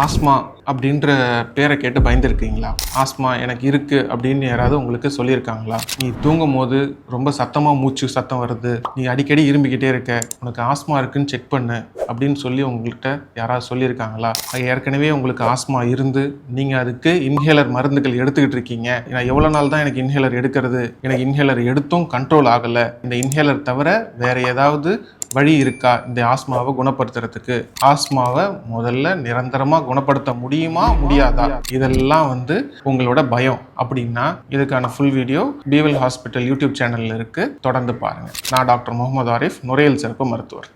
Asthma அப்படின்ற பேரை கேட்டு பயந்துருக்கீங்களா? ஆஸ்மா எனக்கு இருக்குது அப்படின்னு யாராவது உங்களுக்கு சொல்லியிருக்காங்களா? நீ தூங்கும் போது ரொம்ப சத்தமாக மூச்சு சத்தம் வருது, நீ அடிக்கடி இரும்பிக்கிட்டே இருக்க, உனக்கு ஆஸ்மா இருக்குன்னு செக் பண்ணு அப்படின்னு சொல்லி உங்கள்கிட்ட யாராவது சொல்லியிருக்காங்களா? ஏற்கனவே உங்களுக்கு ஆஸ்மா இருந்து நீங்கள் அதுக்கு இன்ஹேலர் மருந்துகள் எடுத்துக்கிட்டு இருக்கீங்க. நான் எவ்வளோ நாள் தான் எனக்கு இன்ஹேலர் எடுக்கிறது, எனக்கு இன்ஹேலர் எடுத்தும் கண்ட்ரோல் ஆகலை, இந்த இன்ஹேலர் தவிர வேற ஏதாவது வழி இருக்கா இந்த ஆஸ்மாவை குணப்படுத்துறதுக்கு? ஆஸ்மாவை முதல்ல நிரந்தரமாக குணப்படுத்த முடியுமா முடியாதா? இதெல்லாம் உங்களோட பயம் அப்படின்னா இதுக்கான ஃபுல் வீடியோ பீவல் ஹாஸ்பிட்டல் யூடியூப் சேனல்ல இருக்கு, தொடர்ந்து பாருங்க. நான் டாக்டர் முகமது ஆரிஃப், நுரையீரல் சிறப்பு மருத்துவர்.